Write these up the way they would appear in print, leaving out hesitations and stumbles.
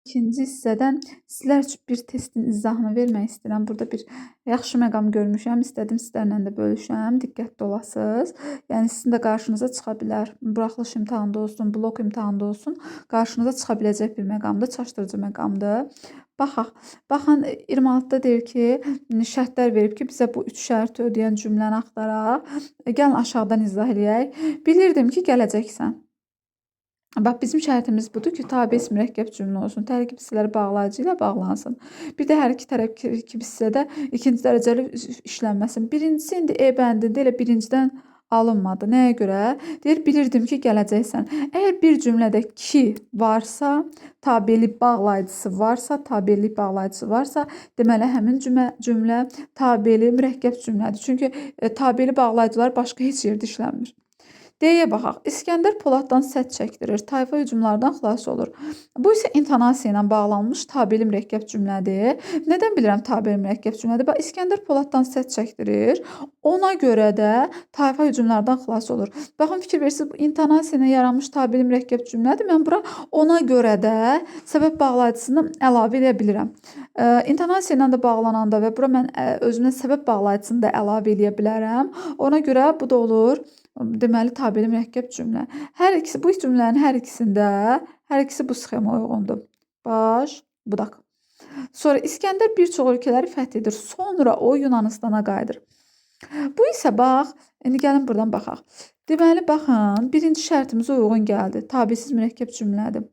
İkinci hissədən sizlər üçün bir testin izahını vermək istəyirəm. Burada bir yaxşı məqam görmüşəm. İstədim sizlərlə də bölüşəm. Diqqətli olasınız. Yəni sizin də qarşınıza çıxa bilər. Buraxılış imtahanında olsun, blok imtahanında olsun, qarşınıza çıxa biləcək bir məqamdır, çaşdırıcı məqamdır. Baxaq. Baxın 26-da deyir ki, şərtlər verib ki, bizə bu 3 şərti ödəyən cümləni axtaraq. Gəlin aşağıdan izah eləyək. Bilirdim ki, gələcəksən. Bax, bizim şərtimiz budur ki, tabe-is mürəkkəb cümlə olsun. Tərkib hissələri bağlayıcı ilə bağlansın. Bir də hər iki tərkib hissədə ikinci dərəcəli işlənməsin. Birincisi indi E bəndində elə birincidən alınmadı. Nəyə görə? Deyir, bilirdim ki, gələcəksən. Əgər bir cümlədə ki varsa, tabelik bağlayıcısı varsa, deməli həmin cümlə tabeli mürəkkəb cümlədir. Çünki tabeli bağlayıcılar başqa heç yerdə işlənmir. D'yə baxaq. İskəndər Poladdan sədd çəkdirir. Tayfa hücumlardan xilas olur. Bu isə intonasiya ilə bağlanmış tabeli mürəkkəb cümlədir. Nədən bilirəm tabeli mürəkkəb cümlədir? Bax, İskəndər Poladdan sədd çəkdirir. Ona görə də tayfa hücumlardan xilas olur. Baxın, fikir verirsiniz, bu intonasiya ilə yaranmış tabeli mürəkkəb cümlədir. Mən bura ona görə də səbəb bağlayıcısını əlavə edə bilirəm. İntonasiya ilə də bağlananda və bura mən özümə səbəb bağlayıcısını da əlavə edə bilərəm. Ona görə bu da olur. Deməli, tabeli mürəkkəb cümlə. Hər ikisi, bu cümlənin hər ikisi bu sxema uyğundur. Baş, budaq. Sonra İskəndər bir çox ölkələri fəth edir. Sonra o Yunanistana qayıdır. Bu isə bax, indi gəlin buradan baxaq. Deməli, baxın, birinci şərtimizə uyğun gəldi. Tabesiz mürəkkəb cümlədir.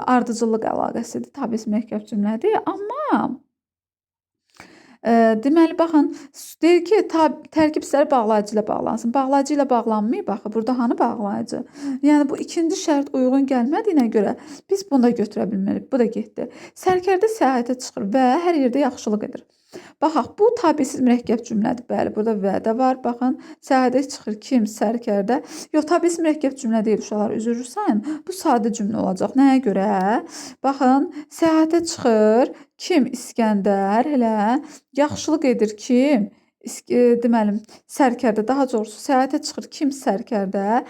Ardıcıllıq əlaqəsidir. Tabesiz mürəkkəb cümlədir. Amma deməli, baxın, deyir ki, tərkib hissələri bağlayıcı ilə bağlansın. Bağlayıcı ilə bağlanmayıb, baxın, burada hanı bağlayıcı? Yəni, bu ikinci şərt uyğun gəlmədiyinə görə biz bunu da götürə bilmərik. Bu da getdi. Sərkərdə səyahətə çıxır və hər yerdə yaxşılıq edir. Baxaq, bu tabesiz mürəkkəb cümlədir. Bəli, burada vədə var. Baxın, səyahətə çıxır kim? Sərkərdə. Yox, tabesiz mürəkkəb cümlə deyil, uşaqlar. Üzr sayın. Bu sadə cümlə olacaq. Nəyə görə? Baxın, səyahətə çıxır kim? İskəndər. Elə yaxşılıq edir kim? Deməli, sərkərdə, daha doğrusu səyahətə çıxır kim? Sərkərdə.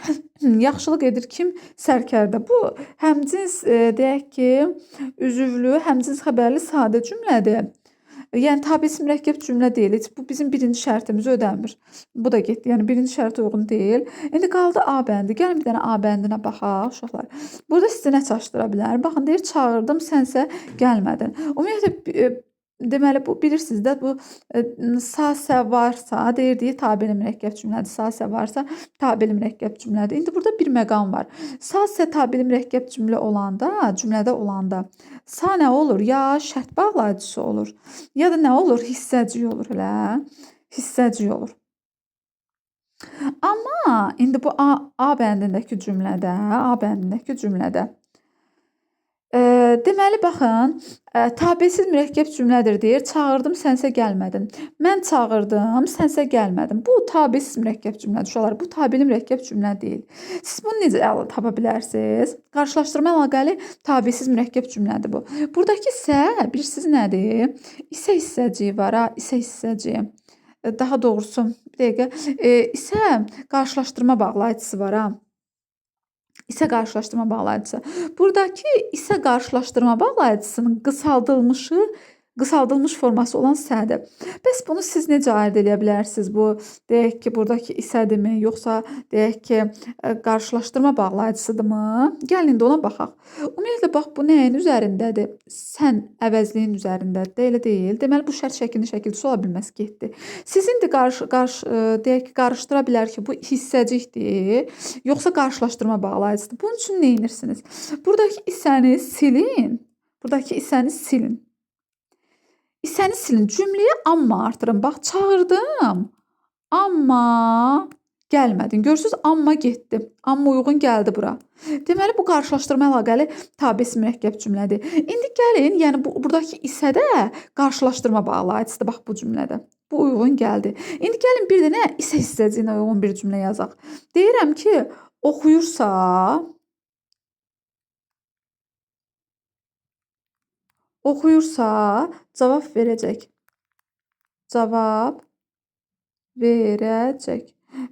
Yaxşılıq edir kim? Sərkərdə. Bu həmcins, deyək ki, üzvlü, həmcins xəbərli sadə cümlədir. Yəni, tabesiz mürəkkəb cümlə deyil. Bu bizim birinci şərtimizi ödəmir. Bu da getdi. Yəni, birinci şərtə uyğun deyil. İndi qaldı A bəndi. Gəlin bir dənə A bəndinə baxaq, uşaqlar. Burada sizi nə çaşdıra bilər? Baxın, deyir, çağırdım, sənsə gəlmədin. Ümumiyyətlə, deməli, bu bilirsiniz də, bu sa-sə varsa, deyirdiyi tabeli mürəkkəb cümlədir. Sa-sə varsa, tabeli mürəkkəb cümlədir. İndi burada bir məqam var. Sa-sə tabeli mürəkkəb cümlədə olanda sa nə olur? Ya şərt bağlayıcısı olur, ya da nə olur? Hissəci olur, elə. Hissəci olur. Amma indi bu A bəndindəki cümlədə deməli, baxın, tabesiz mürəkkəb cümlədir deyir. Çağırdım, sənsə gəlmədin. Mən çağırdım, sənsə gəlmədin. Bu tabesiz mürəkkəb cümlədir. Uşaqlar, bu tabeli mürəkkəb cümlə deyil. Siz bunu necə tapa bilərsiniz? Qarşılaşdırma əlaqəli tabesiz mürəkkəb cümlədir bu. Buradakı isə bilirsiniz nədir? İsə hissəciyi var, ha, isə hissəciyi. Daha doğrusu, bir dəqiqə, isə qarşılaşdırma bağlayıcısı var, ha. İsə qarşılaşdırma bağlayıcısı. Buradakı isə qarşılaşdırma bağlayıcısının qısaldılmış forması olan sədir. Bəs bunu siz necə ayırd edə bilərsiniz? Bu, deyək ki, buradakı isədirmi, yoxsa deyək ki, qarşılaşdırma bağlayıcısıdırmı? Gəlin indi ona baxaq. Ümumiyyətlə, bax, bu nəyin üzərindədir? Sən əvəzliyin üzərindədir, elə deyil. Deməli, bu şərt şəkilçisi ola bilməz, getdi. Siz indi deyək ki, qarışdıra bilər ki, bu hissəcikdir, yoxsa qarşılaşdırma bağlayıcısıdır. Bunun üçün nə edirsiniz? Buradakı isəni silin. İsəni silin. Cümləyə amma artırın. Bax, çağırdım, amma gəlmədin. Görürsünüz, amma getdi. Amma uyğun gəldi bura. Deməli, bu qarşılaşdırma əlaqəli tabesiz mürəkkəb cümlədir. İndi gəlin, yəni buradakı isədə qarşılaşdırma bağlayıcısıdır. Bax, bu cümlədə. Bu uyğun gəldi. İndi gəlin bir dənə isə hissəciyinə uyğun bir cümlə yazaq. Deyirəm ki, oxuyursa cavab verəcək.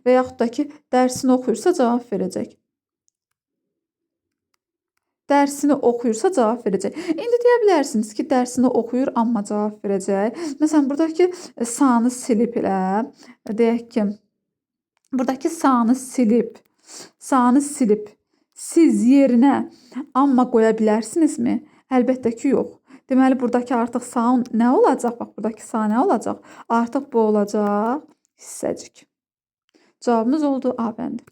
Və yaxud da ki, dərsini oxuyursa cavab verəcək. dərsini oxuyursa cavab verəcək. İndi deyə bilərsiniz ki, dərsini oxuyur, amma cavab verəcək. Məsələn, buradakı sanı silib elə. Deyək ki, buradakı sanı silib. Siz yerinə amma qoya bilərsinizmi? Əlbəttə ki, yox. Deməli, buradakı artıq sağın nə olacaq? Bax, buradakı sağ nə olacaq? Artıq bu olacaq hissəcik. Cavabımız oldu A bəndi.